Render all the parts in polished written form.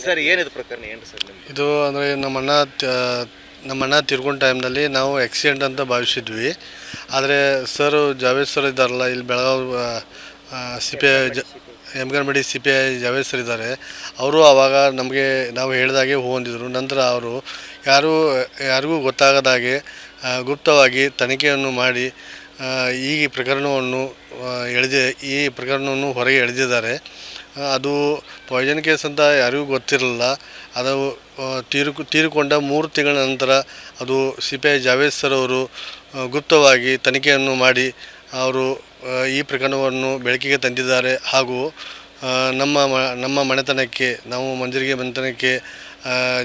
Sir ಏನಿದು ಪ್ರಕರಣ ಏನು ಸರ್ ನಿಮ್ದು? ಇದು ಅಂದರೆ ನಮ್ಮಣ್ಣ ತೀರ್ಕೊಂಡ ಟೈಮ್ನಲ್ಲಿ ನಾವು ಆಕ್ಸಿಡೆಂಟ್ ಅಂತ ಭಾವಿಸಿದ್ವಿ. ಆದರೆ ಸರ್ ಜಾವೇದ್ ಸರ್ ಇದ್ದಾರಲ್ಲ, ಇಲ್ಲಿ Belagavi CPI ಎಮ್ಗನಮಡಿ CPI Javed sir ಇದ್ದಾರೆ. ಅವರು ಆವಾಗ ನಮಗೆ ನಾವು ಹೇಳಿದಾಗೆ ಹೋಗಿದ್ರು. ನಂತರ ಅವರು ಯಾರಿಗೂ ಗೊತ್ತಾಗದಾಗೆ ಗುಪ್ತವಾಗಿ ತನಿಖೆಯನ್ನು ಮಾಡಿ ಈ ಪ್ರಕರಣವನ್ನು ಈ ಪ್ರಕರಣವನ್ನು ಹೊರಗೆ ಎಳೆದಿದ್ದಾರೆ. ಅದು ಪಾಯ್ಸನ್ ಕೇಸ್ ಅಂತ ಯಾರಿಗೂ ಗೊತ್ತಿರಲಿಲ್ಲ. ಅದು ತೀರಿಕೊಂಡ 3 ತಿಂಗಳ ನಂತರ ಅದು CPI ಜಾವೇದ್ ಸರ್ ಅವರು ಗುಪ್ತವಾಗಿ ತನಿಖೆಯನ್ನು ಮಾಡಿ ಅವರು ಈ ಪ್ರಕರಣವನ್ನು ಬೆಳಕಿಗೆ ತಂದಿದ್ದಾರೆ. ಹಾಗೂ ನಮ್ಮ ಮನೆತನಕ್ಕೆ, ನಾವು ಮಂಜರಿಗೆ ಮನೆತನಕ್ಕೆ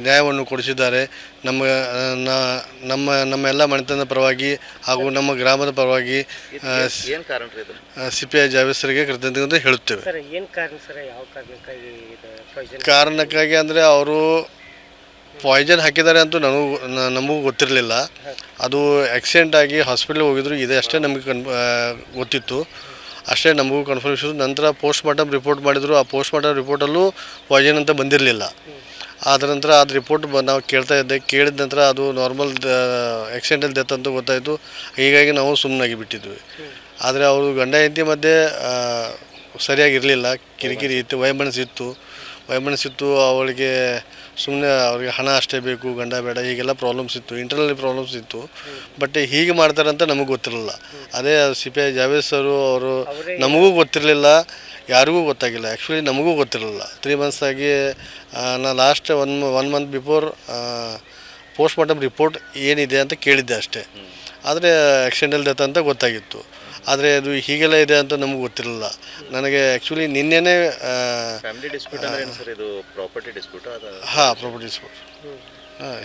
ನ್ಯಾಯವನ್ನು ಕೊಡಿಸಿದ್ದಾರೆ. ನಮ್ಮೆಲ್ಲ ಮನೆತನದ ಪರವಾಗಿ ಹಾಗೂ ನಮ್ಮ ಗ್ರಾಮದ ಪರವಾಗಿ CPI ಜಾವೇದ್ ಸರಿಗೆ ಕೃತಜ್ಞತೆ ಅಂತ ಹೇಳುತ್ತೇವೆ. ಕಾರಣಕ್ಕಾಗಿ ಅಂದರೆ ಅವರು ಪಾಯ್ಸನ್ ಹಾಕಿದ್ದಾರೆ ಅಂತೂ ನಮಗೂ ಗೊತ್ತಿರಲಿಲ್ಲ. ಅದು ಆಕ್ಸಿಡೆಂಟ್ ಆಗಿ ಹಾಸ್ಪಿಟ್ಲಿಗೆ ಹೋಗಿದ್ರು, ಇದೆ ಅಷ್ಟೇ ನಮಗೆ ಗೊತ್ತಿತ್ತು. ಅಷ್ಟೇ ನಮಗೂ ಕನ್ಫರ್ಮೇಷನ್. ನಂತರ ಪೋಸ್ಟ್ಮಾರ್ಟಮ್ ರಿಪೋರ್ಟ್ ಮಾಡಿದರು. ಆ ಪೋಸ್ಟ್ಮಾರ್ಟಮ್ ರಿಪೋರ್ಟಲ್ಲೂ ಪಾಯ್ಸನ್ ಅಂತ ಬಂದಿರಲಿಲ್ಲ. ಆದ ನಂತರ ಅದು ರಿಪೋರ್ಟ್ ನಾವು ಕೇಳಿದ ನಂತರ ಅದು ನಾರ್ಮಲ್ ಆಕ್ಸಿಡೆಂಟಲ್ ಡೆತ್ ಅಂತ ಗೊತ್ತಾಯಿತು. ಹೀಗಾಗಿ ನಾವು ಸುಮ್ಮನಾಗಿ ಬಿಟ್ಟಿದ್ವಿ. ಆದರೆ ಅವರು ಗಂಡ ಹೆಂಡತಿ ಮಧ್ಯೆ ಸರಿಯಾಗಿರಲಿಲ್ಲ, ಕಿರಿಕಿರಿ ಇತ್ತು, ವೈಮನಸ್ಸಿತ್ತು. ಅವಳಿಗೆ ಸುಮ್ಮನೆ ಅವ್ರಿಗೆ ಹಣ ಅಷ್ಟೇ ಬೇಕು, ಗಂಡ ಬೇಡ, ಹೀಗೆಲ್ಲ ಪ್ರಾಬ್ಲಮ್ಸ್ ಇತ್ತು, ಇಂಟರ್ನಲ್ ಪ್ರಾಬ್ಲಮ್ಸ್ ಇತ್ತು. ಬಟ್ ಹೀಗೆ ಮಾಡ್ತಾರಂತ ನಮಗೆ ಗೊತ್ತಿರಲಿಲ್ಲ. ಅದೇ CPI ಜಾವೇದ್ ಸರು ಅವರು ನಮಗೂ ಗೊತ್ತಿರಲಿಲ್ಲ, ಯಾರಿಗೂ ಗೊತ್ತಾಗಿಲ್ಲ. ಆ್ಯಕ್ಚುಲಿ ನಮಗೂ ಗೊತ್ತಿರಲಿಲ್ಲ. 3 months ಆಗಿ ನಾನು last one month before post-mortem report ಏನಿದೆ ಅಂತ ಕೇಳಿದ್ದೆ ಅಷ್ಟೇ. ಆದರೆ ಆಕ್ಸಿಡೆಂಟಲ್ ಡೆತ್ ಅಂತ ಗೊತ್ತಾಗಿತ್ತು. ಆದರೆ ಅದು ಹೀಗೆಲ್ಲ ಇದೆ ಅಂತ ನಮಗೆ ಗೊತ್ತಿರಲಿಲ್ಲ. ನನಗೆ ಆ್ಯಕ್ಚುಲಿ ನಿನ್ನೆನೇ ಫ್ಯಾಮಿಲಿ ಡಿಸ್ಪ್ಯೂಟ್ ಅಂದ್ರೆ ಏನು ಸರ್? ಇದು ಪ್ರಾಪರ್ಟಿ ಡಿಸ್ಪ್ಯೂಟ್? ಹಾಂ, ಪ್ರಾಪರ್ಟಿ ಡಿಸ್ಪ್ಯೂಟ್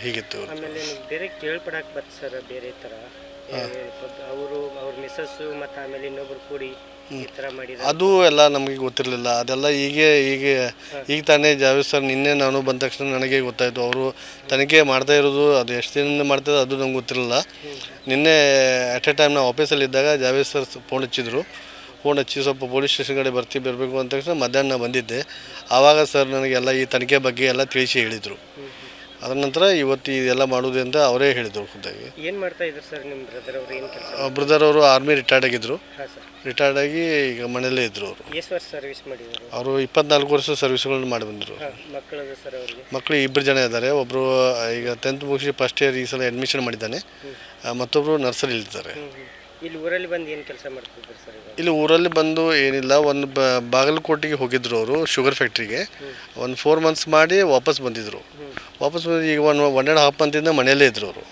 ಹೀಗಿತ್ತು. ಆಮೇಲೆ ಬೇರೆ ಕೇಳ್ಪಡಕ್ಕೆ ಬರ್ತದೆ ಸರ್, ಬೇರೆ ಥರ ಅವರು ಅವ್ರ ಮಿಸ್ಸಸ್ಸು ಮತ್ತು ಆಮೇಲೆ ಇನ್ನೊಬ್ರು ಕೂಡಿ ಈ ಥರ ಮಾಡಿದ್ರು. ಅದು ಎಲ್ಲ ನಮಗೆ ಗೊತ್ತಿರಲಿಲ್ಲ. ಅದೆಲ್ಲ ಈಗ ತಾನೇ ಜಾವೇದ್ ಸರ್ ನಿನ್ನೆ ನಾನು ಬಂದ ತಕ್ಷಣ ನನಗೆ ಗೊತ್ತಾಯಿತು. ಅವರು ತನಿಖೆ ಮಾಡ್ತಾ ಇರೋದು, ಅದು ಎಷ್ಟು ದಿನದಿಂದ ಮಾಡ್ತಾರೆ ಅದು ನಮ್ಗೆ ಗೊತ್ತಿರಲಿಲ್ಲ. ನಿನ್ನೆ ಅಟ್ ಎ ಟೈಮ್ ನಾವು ಆಫೀಸಲ್ಲಿದ್ದಾಗ ಜಾವೇದ್ ಸರ್ ಫೋನ್ ಹಚ್ಚಿ ಸ್ವಲ್ಪ ಪೊಲೀಸ್ ಸ್ಟೇಷನ್ ಕಡೆ ಬರಬೇಕು ಅಂತ ತಕ್ಷಣ ಮಧ್ಯಾಹ್ನ ಬಂದಿದ್ದೆ. ಆವಾಗ ಸರ್ ನನಗೆಲ್ಲ ಈ ತನಿಖೆ ಬಗ್ಗೆ ಎಲ್ಲ ತಿಳಿಸಿ ಹೇಳಿದರು. ಅದರ ನಂತರ ಇವತ್ತು ಇದೆಲ್ಲ ಮಾಡೋದು ಅಂತ ಅವರೇ ಹೇಳಿದರು ಖುದ್ದಾಗಿ. ಏನು ಮಾಡ್ತಾ ಇದ್ರು ಸರ್ ನಿಮ್ಮ ಬ್ರದರ್ ಅವರು? ಏನು ಕೆಲಸ? ಬ್ರದರ್ ಅವರು ಆರ್ಮಿ ರಿಟೈರ್ಡ್ ಆಗಿದ್ದರು. ರಿಟೈರ್ಡ್ ಆಗಿ ಈಗ ಮನೆಯಲ್ಲೇ ಇದ್ದರು. ಅವರು ಎಷ್ಟು ವರ್ಷ ಸರ್ವಿಸ್ ಮಾಡಿದರು? ಅವರು 24 ವರ್ಷ ಸರ್ವಿಸ್ಗಳನ್ನ ಮಾಡಿ ಬಂದರು. ಮಕ್ಕಳು ಸರ್ ಅವರಿಗೆ? ಮಕ್ಕಳು 2 ಜನ ಇದ್ದಾರೆ. ಒಬ್ಬರು ಈಗ 10th ಮುಗಿಸಿ ಫಸ್ಟ್ ಇಯರ್ ಈ ಸಲ ಅಡ್ಮಿಷನ್ ಮಾಡಿದ್ದಾನೆ. ಮತ್ತೊಬ್ಬರು ನರ್ಸರಿಲಿದ್ದಾರೆ. ಇಲ್ಲಿ ಊರಲ್ಲಿ ಬಂದು ಏನು ಕೆಲಸ ಮಾಡ್ತಿದ್ರು ಸರ್? ಇಲ್ಲಿ ಊರಲ್ಲಿ ಬಂದು ಏನಿಲ್ಲ, ಒಂದು ಬಾಗಲಕೋಟೆಗೆ ಹೋಗಿದ್ರು ಅವರು, ಶುಗರ್ ಫ್ಯಾಕ್ಟ್ರಿಗೆ. ಒಂದು 4 months ಮಾಡಿ ವಾಪಸ್ ಬಂದಿದ್ದರು. ಈಗ 1.5 monthದಿಂದ ಮನೆಯಲ್ಲೇ ಇದ್ದರು ಅವರು.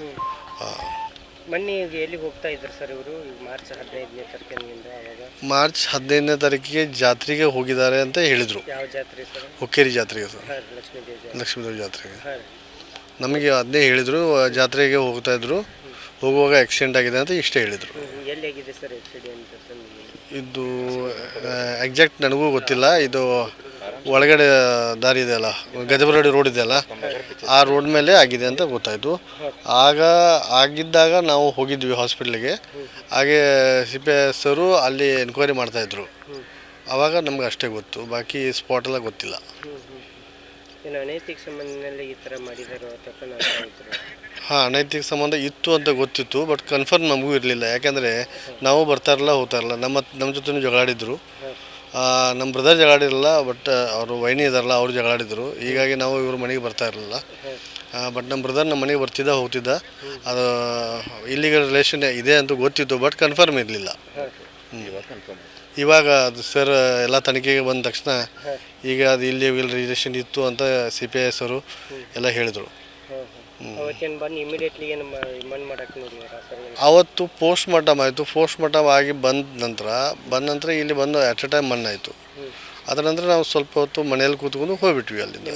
ಮೊನ್ನೆ ಎಲ್ಲಿಗೆ ಹೋಗ್ತಾ ಇದ್ರು ಸರ್ ಇವರು? ಮಾರ್ಚ್ 15ನೇ ತಾರೀಕಿನಿಂದ ಮಾರ್ಚ್ 15ನೇ ತಾರೀಕಿಗೆ ಜಾತ್ರೆಗೆ ಹೋಗಿದ್ದಾರೆ ಅಂತ ಹೇಳಿದರು. ಯಾವ ಜಾತ್ರೆ ಸರ್? ಹುಕ್ಕೇರಿ ಜಾತ್ರೆಗೆ ಸರ್, ಲಕ್ಷ್ಮೀದೇವಿ ಜಾತ್ರೆಗೆ. ನಮಗೆ ಅದನ್ನೇ ಹೇಳಿದರು, ಜಾತ್ರೆಗೆ ಹೋಗ್ತಾಯಿದ್ರು. ಹೋಗುವಾಗ ಆಕ್ಸಿಡೆಂಟ್ ಆಗಿದೆ ಅಂತ ಇಷ್ಟೇ ಹೇಳಿದರು. ಎಲ್ಲಿಯಾಗಿದೆ ಸರ್ ಆಕ್ಸಿಡೆಂಟ್? ಇದು ಎಕ್ಸಾಕ್ಟ್ ನನಗೂ ಗೊತ್ತಿಲ್ಲ. ಇದು ಒಳಗಡೆ ದಾರಿ ಇದೆಯಲ್ಲ, ಗದಬರಡಿ ರೋಡ್ ಇದೆಯಲ್ಲ, ಆ ರೋಡ್ ಮೇಲೆ ಆಗಿದೆ ಅಂತ ಗೊತ್ತಾಯಿತು. ಆಗಿದ್ದಾಗ ನಾವು ಹೋಗಿದ್ವಿ ಹಾಸ್ಪಿಟ್ಲಿಗೆ. ಹಾಗೆ CPI ಸರು ಅಲ್ಲಿ ಎನ್ಕ್ವೈರಿ ಮಾಡ್ತಾಯಿದ್ರು. ಆವಾಗ ನಮ್ಗೆ ಅಷ್ಟೇ ಗೊತ್ತು, ಬಾಕಿ ಸ್ಪಾಟೆಲ್ಲ ಗೊತ್ತಿಲ್ಲ. ಅನೈತಿಕ ಸಂಬಂಧದಲ್ಲಿ ಈ ಥರ ಮಾಡಿದಾರೋ ಅಥವಾ? ಹಾಂ, ಅನೈತಿಕ ಸಂಬಂಧ ಇತ್ತು ಅಂತ ಗೊತ್ತಿತ್ತು, ಬಟ್ ಕನ್ಫರ್ಮ್ ನಮಗೂ ಇರಲಿಲ್ಲ. ಯಾಕೆಂದರೆ ನಾವು ಹೋಗ್ತಾ ಇರಲ್ಲ. ನಮ್ಮ ಜೊತೆ ಜಗಳಾಡಿದ್ರು. ನಮ್ಮ ಬ್ರದರ್ ಜಗಳಾಡಿರಲಿಲ್ಲ, ಬಟ್ ಅವರು ವೈನಿ ಇದಾರಲ್ಲ, ಅವ್ರು ಜಗಳಾಡಿದ್ರು. ಹೀಗಾಗಿ ನಾವು ಇವ್ರ ಮನೆಗೆ ಬರ್ತಾ ಇರಲಿಲ್ಲ. ಬಟ್ ನಮ್ಮ ಬ್ರದರ್ ನಮ್ಮ ಮನೆಗೆ ಹೋಗ್ತಿದ್ದ. ಅದು ಇಲ್ಲಿಗಲ್ ರಿಲೇಷನ್ ಇದೆ ಅಂತ ಗೊತ್ತಿತ್ತು, ಬಟ್ ಕನ್ಫರ್ಮ್ ಇರಲಿಲ್ಲ. ಇವಾಗ ಅದು ಸರ್ ಎಲ್ಲ ತನಿಖೆಗೆ ಬಂದ ತಕ್ಷಣ ಈಗ ಅದು ಇಲ್ಲಿಗಲ್ ರಿಲೇಷನ್ ಇತ್ತು ಅಂತ CPI ಸರು ಎಲ್ಲ ಹೇಳಿದರು. ಅವತ್ತು ಪೋಸ್ಟ್ಮಾರ್ಟಮ್ ಆಯಿತು. ಪೋಸ್ಟ್ಮಾರ್ಟಮ್ ಆಗಿ ಬಂದ ನಂತರ ಇಲ್ಲಿ ಬಂದು ಅಟ್ ಎ ಟೈಮ್ ಮಣ್ಣಾಯಿತು. ಅದರ ನಂತರ ನಾವು ಸ್ವಲ್ಪ ಹೊತ್ತು ಮನೆಯಲ್ಲಿ ಕೂತ್ಕೊಂಡು ಹೋಗ್ಬಿಟ್ವಿ ಅಲ್ಲಿಂದ.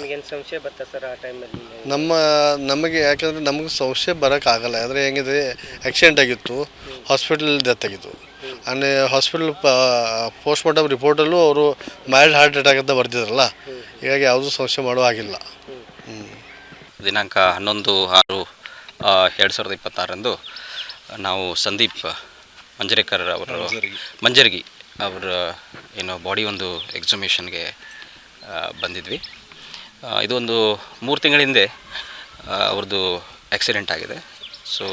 ನಮಗೆ ಯಾಕೆಂದರೆ ನಮಗೆ ಸಂಶಯ ಬರೋಕ್ಕಾಗಲ್ಲ. ಆದರೆ ಹೆಂಗಿದೆ, ಆಕ್ಸಿಡೆಂಟ್ ಆಗಿತ್ತು, ಹಾಸ್ಪಿಟಲ್ ಡೆತ್ ಆಗಿತ್ತು. ಆಮೇಲೆ ಹಾಸ್ಪಿಟಲ್ ಪೋಸ್ಟ್ಮಾರ್ಟಮ್ ರಿಪೋರ್ಟಲ್ಲೂ ಅವರು ಮೈಲ್ಡ್ ಹಾರ್ಟ್ ಅಟ್ಯಾಕ್ ಅಂತ ಬರ್ತಿದ್ರಲ್ಲ, ಹೀಗಾಗಿ ಯಾವುದೂ ಸಂಶಯ ಮಾಡೋ ಆಗಿಲ್ಲ. ದಿನಾಂಕ 11/6/2026 ನಾವು ಸಂದೀಪ್ ಮಂಜರೇಕರ್ ಅವರು ಮಂಜರ್ಗಿ ಅವರ ಬಾಡಿ ಒಂದು ಎಕ್ಸಿಮಿಷನ್ಗೆ ಬಂದಿದ್ವಿ. ಇದೊಂದು 3 ತಿಂಗಳ ಹಿಂದೆ ಅವ್ರದ್ದು ಆಕ್ಸಿಡೆಂಟ್ ಆಗಿದೆ. ಸೊ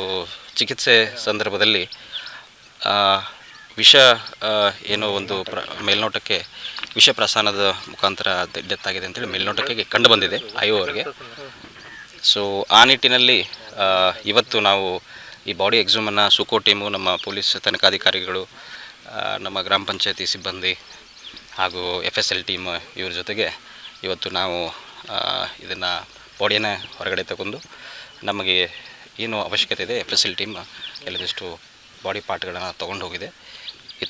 ಚಿಕಿತ್ಸೆ ಸಂದರ್ಭದಲ್ಲಿ ವಿಷ ಏನೋ ಒಂದು ಮೇಲ್ನೋಟಕ್ಕೆ ವಿಷ ಪ್ರಸಾನದ ಮುಖಾಂತರ ಡೆತ್ ಆಗಿದೆ ಅಂತೇಳಿ ಮೇಲ್ನೋಟಕ್ಕೆ ಕಂಡು ಬಂದಿದೆ ಅವರಿಗೆ. ಸೊ ಆ ನಿಟ್ಟಿನಲ್ಲಿ ಇವತ್ತು ನಾವು ಈ ಬಾಡಿ ಎಕ್ಸಾಮನ್ನು ಸುಕೋ ಟೀಮು, ನಮ್ಮ ಪೊಲೀಸ್ ತನಿಖಾಧಿಕಾರಿಗಳು, ನಮ್ಮ ಗ್ರಾಮ ಪಂಚಾಯತಿ ಸಿಬ್ಬಂದಿ ಹಾಗೂ FSL ಟೀಮ್ ಇವ್ರ ಜೊತೆಗೆ ಇವತ್ತು ನಾವು ಇದನ್ನು ಬಾಡಿಯನ್ನು ಹೊರಗಡೆ ತಗೊಂಡು ನಮಗೆ ಏನು ಅವಶ್ಯಕತೆ ಇದೆ FSL ಟೀಮ್ ಕೆಲದಿಷ್ಟು ಬಾಡಿ ಪಾರ್ಟ್ಗಳನ್ನು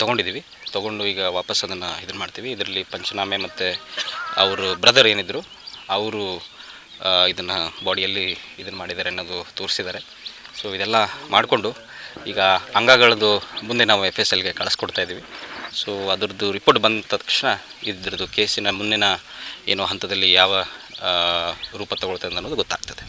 ತೊಗೊಂಡಿದ್ದೀವಿ. ತೊಗೊಂಡು ಈಗ ವಾಪಸ್ ಅದನ್ನು ಇದನ್ನು ಮಾಡ್ತೀವಿ. ಇದರಲ್ಲಿ ಪಂಚನಾಮೆ ಮತ್ತು ಅವರು ಬ್ರದರ್ ಏನಿದ್ರು ಅವರು ಇದನ್ನು ಬಾಡಿಯಲ್ಲಿ ಇದನ್ನು ಮಾಡಿದ್ದಾರೆ ಅನ್ನೋದು ತೋರಿಸಿದ್ದಾರೆ. ಸೊ ಇದೆಲ್ಲ ಮಾಡಿಕೊಂಡು ಈಗ ಅಂಗಗಳದ್ದು ಮುಂದೆ ನಾವು FSLಗೆ ಕಳಿಸ್ಕೊಡ್ತಾ ಇದ್ದೀವಿ. ಸೊ ಅದರದ್ದು ರಿಪೋರ್ಟ್ ಬಂದ ತಕ್ಷಣ ಇದ್ರದ್ದು ಕೇಸಿನ ಮುಂದಿನ ಏನೋ ಹಂತದಲ್ಲಿ ಯಾವ ರೂಪ ತಗೊಳ್ತದೆ ಅನ್ನೋದು ಗೊತ್ತಾಗ್ತದೆ.